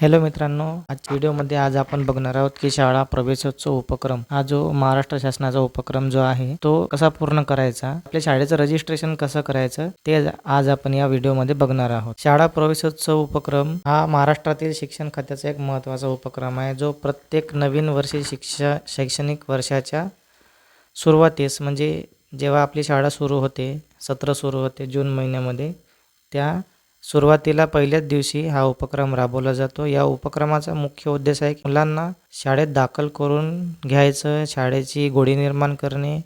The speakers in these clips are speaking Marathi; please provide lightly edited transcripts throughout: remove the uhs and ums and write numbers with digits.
हॅलो मित्रांनो, आजच्या व्हिडिओमध्ये आपण बघणार आहोत की शाळा प्रवेशोत्सव उपक्रम हा जो महाराष्ट्र शासनाचा उपक्रम जो आहे तो कसा पूर्ण करायचा, आपल्या शाळेचं रजिस्ट्रेशन कसं करायचं ते आज आपण या व्हिडिओमध्ये बघणार आहोत. शाळा प्रवेशोत्सव उपक्रम हा महाराष्ट्रातील शिक्षण खात्याचा एक महत्त्वाचा उपक्रम आहे, जो प्रत्येक नवीन वर्षी शैक्षणिक वर्षाच्या सुरुवातीस म्हणजे जेव्हा आपली शाळा सुरू होते, सत्र सुरू होते जून महिन्यामध्ये, त्या सुरुवातीला पहिल्याच दिवशी हा उपक्रम राबवला जातो. या उपक्रमाचा मुख्य उद्देश आहे की मुलांना शाळेत दाखल करून घ्यायचं, शाळेची गोडी निर्माण करणे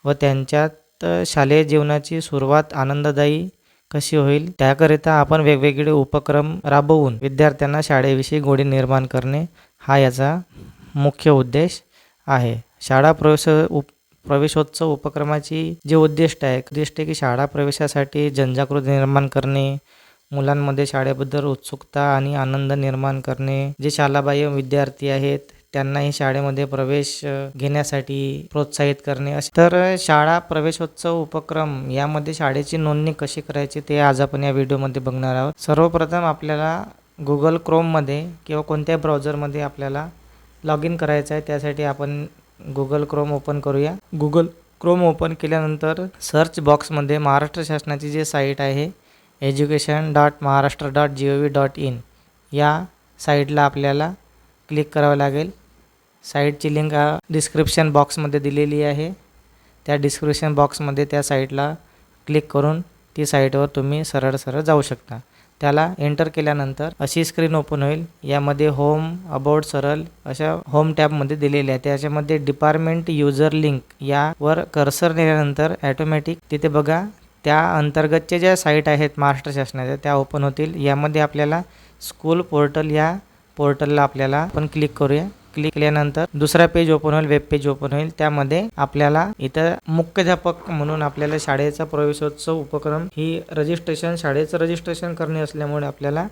व त्यांच्यात शालेय जीवनाची सुरुवात आनंददायी कशी होईल त्याकरिता आपण वेगवेगळे उपक्रम राबवून विद्यार्थ्यांना शाळेविषयी गोडी निर्माण करणे हा याचा मुख्य उद्देश आहे. शाळा प्रवेशोत्सव उपक्रमाची जे उद्दिष्ट आहे की शाळा प्रवेशासाठी जनजागृती निर्माण करणे, मुलांमध्ये शाळेबद्दल उत्सुकता आणि आनंद निर्माण करणे, जे शालाबाह्य विद्यार्थी आहेत त्यांनाही शाळेमध्ये प्रवेश घेण्यासाठी प्रोत्साहित करणे. तर शाळा प्रवेशोत्सव उपक्रम यामध्ये शाळेची नोंदणी कशी करायची ते आज आपण या व्हिडिओमध्ये बघणार आहोत. सर्वप्रथम आपल्याला गुगल क्रोममध्ये किंवा कोणत्याही ब्राउझरमध्ये आपल्याला लॉग इन करायचं आहे. त्यासाठी आपण गुगल क्रोम ओपन करूया. गुगल क्रोम ओपन केल्यानंतर सर्च बॉक्समध्ये महाराष्ट्र शासनाची जी साईट आहे education.maharashtra.gov.in या साईटला आपल्याला क्लिक करावं लागेल. साईटची लिंक डिस्क्रिप्शन बॉक्समध्ये दिलेली आहे. त्या डिस्क्रिप्शन बॉक्समध्ये त्या साईटला क्लिक करून ती साईटवर तुम्ही सरळ जाऊ शकता. त्याला एंटर केल्यानंतर अशी स्क्रीन ओपन होईल. यामध्ये होम, अबाउट, सरळ अशा होम टॅबमध्ये दिलेले आहे. त्याच्यामध्ये डिपार्टमेंट युजर लिंक यावर कर्सर नेल्यानंतर ॲटोमॅटिक तिथे बघा त्या अंतर्गतचे ज्या साईट आहेत महाराष्ट्र शासनाच्या त्या ओपन होतील. यामध्ये आपल्याला स्कूल पोर्टल या पोर्टलला आपल्याला आपण क्लिक करूया. क्लिक केल्यानंतर दुसरा पेज ओपन होईल, वेब पेज ओपन होईल. त्यामध्ये आपल्याला इथं मुख्याध्यापक म्हणून आपल्याला शाळेचा प्रवेशोत्सव उपक्रम ही शाळेचं रजिस्ट्रेशन करणे असल्यामुळे आपल्याला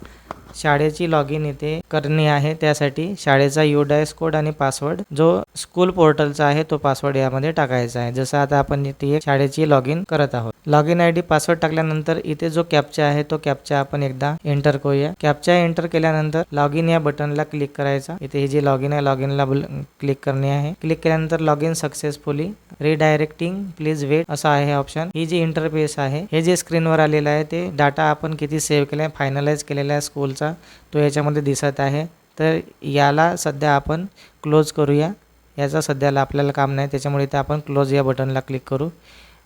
शाळेची लॉग इन इथे करणे आहे. त्यासाठी शाळेचा UDIS कोड आणि पासवर्ड जो स्कूल पोर्टलचा आहे तो पासवर्ड यामध्ये टाकायचा आहे. जसं आता आपण इथे शाळेची लॉग इन करत आहोत. लॉग इन ID पासवर्ड टाकल्यानंतर इथे जो कॅप्चा आहे तो कॅप्चा आपण एकदा एंटर करूया. कॅप्चा एंटर केल्यानंतर लॉग इन या बटनला क्लिक करायचा. इथे हे जे लॉग इन आहे लॉग इनला क्लिक करणे आहे. क्लिक केल्यानंतर log in successfully redirecting please wait असा आहे ऑप्शन. ही जी इंटरफेस आहे, हे जे स्क्रीनवर आलेलं आहे ते डाटा आपण किती सेव्ह केला आहे, फायनलाइज केलेला आहे स्कूलचा तो याच्यामध्ये दिसत आहे. तर याला सध्या आपण क्लोज करूया. याचा सध्याला आपल्याला काम नाही, त्याच्यामुळे इथे आपण क्लोज या बटनला क्लिक करू.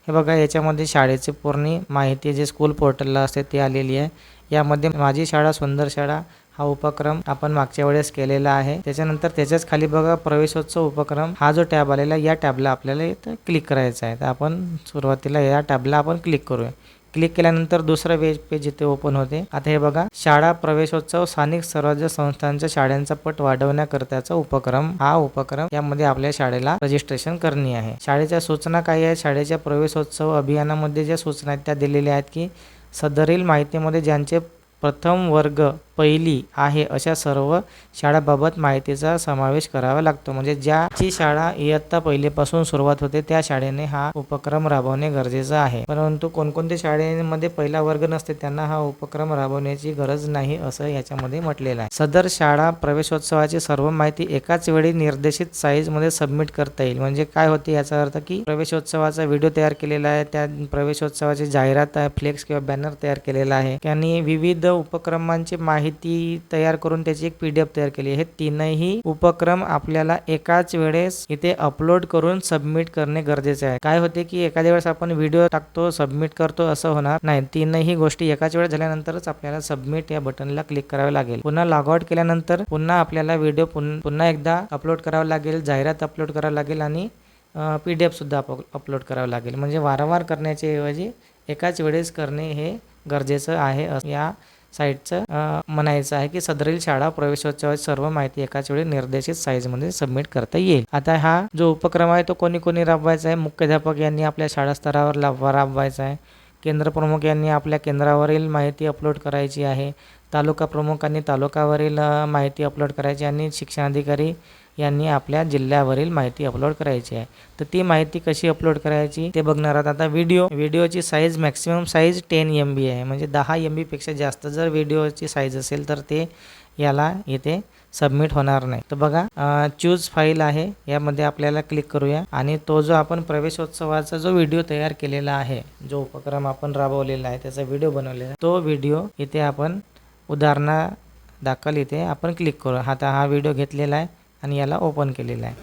हे बघा याच्यामध्ये शाळेची पूर्ण माहिती जे स्कूल पोर्टलला असते ती आलेली आहे. यामध्ये माझी शाळा सुंदर शाळा हा उपक्रम आपण मागच्या वेळेस केलेला आहे. त्याच्यानंतर त्याच्याच खाली बघा प्रवेशोत्सव उपक्रम हा जो टॅब आलेला या टॅबला आपल्याला इथं क्लिक करायचा आहे. तर आपण सुरुवातीला या टॅबला आपण क्लिक करूया. क्लिक केल्यानंतर दुसरं वेब पेज इथे ओपन होते. आता हे बघा शाळा प्रवेशोत्सव स्थानिक स्वराज्य संस्थांच्या शाळांचा पट वाढवण्याकरताचा उपक्रम हा उपक्रम यामध्ये आपल्या शाळेला रजिस्ट्रेशन करणे आहे. शाळेच्या सूचना काय आहेत, शाळेच्या प्रवेशोत्सव अभियानामध्ये ज्या सूचना आहेत त्या दिलेल्या आहेत की सदरील माहितीमध्ये ज्यांचे प्रथम वर्ग पहिली आहे अशा सर्व शाळाबाबत माहितीचा समावेश करावा लागतो. म्हणजे ज्याची शाळा इयत्ता पहिलीपासून सुरुवात होते त्या शाळेने हा उपक्रम राबवणे गरजेचं आहे. परंतु कोणकोणत्या शाळेमध्ये पहिला वर्ग नसते त्यांना हा उपक्रम राबवण्याची गरज नाही असं याच्यामध्ये म्हटलेलं आहे. सदर शाळा प्रवेशोत्सवाची सर्व माहिती एकाच वेळी निर्देशित साईजमध्ये सबमिट करता येईल. म्हणजे काय होते याचा अर्थ की प्रवेशोत्सवाचा व्हिडिओ तयार केलेला आहे, त्या प्रवेशोत्सवाची जाहिरात आहे, फ्लेक्स किंवा बॅनर तयार केलेला आहे आणि विविध उपक्रमांची माहिती तयार करून त्याची एक PDF तयार केली. हे तीनही उपक्रम आपल्याला एकाच वेळेस इथे अपलोड करून सबमिट करणे गरजेचे आहे. काय होते की एखाद्या वेळेस आपण व्हिडिओ टाकतो सबमिट करतो असं होणार नाही. तीनही गोष्टी एकाच वेळेस झाल्यानंतरच आपल्याला सबमिट या बटनला क्लिक करावे लागेल. पुन्हा लॉग आउट केल्यानंतर पुन्हा आपल्याला व्हिडिओ पुन्हा एकदा अपलोड करावा लागेल, जाहिरात अपलोड करावी लागेल आणि PDF सुद्धा अपलोड करावं लागेल. म्हणजे वारंवार करण्याच्या ऐवजी एकाच वेळेस करणे हे गरजेचं आहे या साईटचं म्हणायचं आहे की सदरील शाळा प्रवेशोत्सवाची सर्व माहिती एकाच वेळी निर्देशित साईजमध्ये सबमिट करता येईल. आता हा जो उपक्रम आहे तो कोणी राबवायचा आहे, मुख्याध्यापक यांनी आपल्या शाळा स्तरावर राबवायचा आहे. केंद्र प्रमुख यांनी आपल्या केंद्रावरील माहिती अपलोड करायची आहे. तालुका प्रमुखांनी तालुकावरील माहिती अपलोड करायची आणि शिक्षणाधिकारी यांनी आपल्या जिल्ह्यावरील माहिती अपलोड करायची आहे. तर ती माहिती कशी अपलोड करायची ते बघणार आहात. आता व्हिडिओची साईज मॅक्सिमम साईज 10 MB आहे, म्हणजे 10 MB पेक्षा जास्त जर व्हिडिओची साईज असेल तर ते याला इथे सबमिट होणार नाही. तर बघा चूज फाईल आहे, यामध्ये आपल्याला क्लिक करूया आणि तो जो आपण प्रवेशोत्सवाचा जो व्हिडिओ तयार केलेला आहे, जो उपक्रम आपण राबवलेला आहे त्याचा व्हिडिओ बनवलेला तो व्हिडिओ इथे आपण उदाहरणादाखल इथे आपण क्लिक करू. आता हा व्हिडिओ घेतलेला आहे आणि याला ओपन केलेला आहे.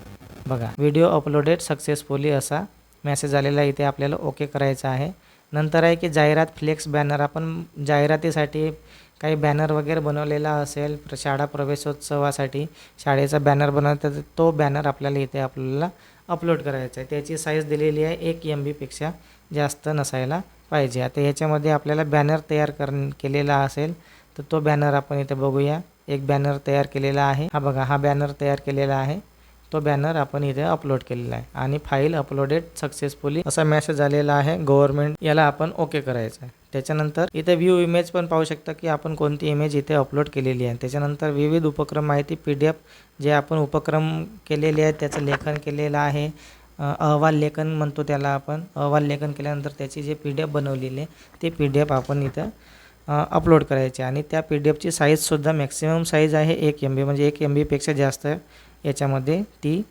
बघा व्हिडिओ अपलोडेड सक्सेसफुली असा मेसेज आलेला आहे. इथे आपल्याला ओके करायचं आहे. नंतर आहे की जाहिरात फ्लेक्स बॅनर, आपण जाहिरातीसाठी काही बॅनर वगैरे बनवलेला असेल शाळा प्रवेशोत्सवासाठी शाळेचा बॅनर बनवता, तर तो बॅनर आपल्याला इथे आपल्याला अपलोड करायचा आहे. त्याची साईज दिलेली आहे 1 MB पेक्षा जास्त नसायला पाहिजे. आता ह्याच्यामध्ये आपल्याला बॅनर तयार केलेला असेल तर तो बॅनर आपण इथे बघूया. एक बॅनर तयार केलेला आहे. हा बघा, हा बॅनर तयार केलेला आहे. तो बॅनर आपण इथे अपलोड केलेला आहे आणि फाईल अपलोडेड सक्सेसफुली असा मेसेज आलेला आहे गव्हर्नमेंट. याला आपण ओके करायचं आहे. त्याच्यानंतर इथे व्ह्यू इमेज पण पाहू शकता की आपण कोणती इमेज इथे अपलोड केलेली आहे. त्याच्यानंतर विविध उपक्रम माहिती PDF जे आपण उपक्रम केलेले आहेत त्याचं लेखन केलेलं आहे. अहवाल लेखन म्हणतो त्याला आपण. अहवाल लेखन केल्यानंतर त्याची जे PDF बनवलेली आहे ते PDF आपण इथं अपलोड करायचे आणि त्या PDFची साईजसुद्धा मॅक्सिमम साईज आहे 1 MB, म्हणजे 1 MB पेक्षा जास्त याच्यामध्ये ती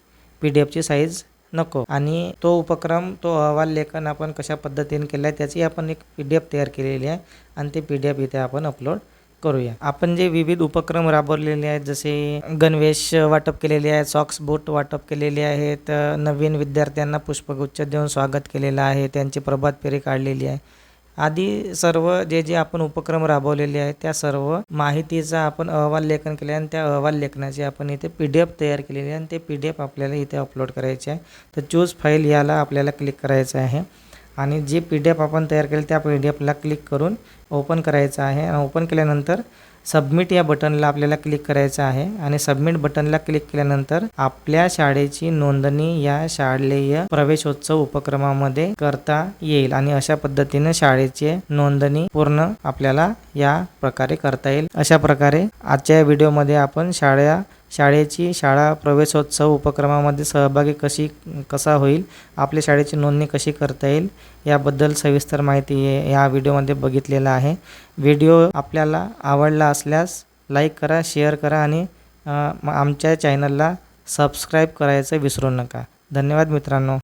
PDFची साईज नको. आणि तो उपक्रम, तो अहवाल लेखन आपण कशा पद्धतीने केला आहे त्याची आपण एक PDF तयार केलेली आहे आणि ते PDF इथे आपण अपलोड करूया. आपण जे विविध उपक्रम राबवलेले आहेत, जसे गणवेश वाटप केलेले आहे, सॉक्स बूट वाटप केलेले आहेत, नवीन विद्यार्थ्यांना पुष्पगुच्छ देऊन स्वागत केलेलं आहे, त्यांची प्रभात फेरी काढलेली आहे, आदी सर्व जे आपण उपक्रम राबवलेले आहेत त्या सर्व माहितीचा आपण अहवाल लेखन केले आणि त्या अहवाल लेखनाची आपण इथे PDF तयार केलेली आहे आणि ते PDF आपल्याला इथे अपलोड करायचे आहे. तर चूज फाईल याला आपल्याला क्लिक करायचं आहे आणि जे PDF आपण तयार केले त्या PDFला क्लिक करून ओपन करायचं आहे. आणि ओपन केल्यानंतर सबमिट या बटनला आपल्याला क्लिक करायचं आहे आणि सबमिट बटनला क्लिक केल्यानंतर आपल्या शाळेची नोंदणी या शालेय प्रवेशोत्सव उपक्रमामध्ये करता येईल आणि अशा पद्धतीने शाळेची नोंदणी पूर्ण आपल्याला या प्रकारे करता येईल. अशा प्रकारे आजच्या व्हिडिओमध्ये आपण शाळेची शाळा प्रवेशोत्सव उपक्रमामध्ये सहभागी कसा होईल, आपल्या शाळेची नोंदणी कशी करता येईल याबद्दल सविस्तर माहिती या व्हिडिओमध्ये बघितलेला आहे. व्हिडिओ आपल्याला आवडला असल्यास लाईक करा, शेअर करा आणि आमच्या चॅनलला सबस्क्राईब करायचं विसरू नका. धन्यवाद मित्रांनो.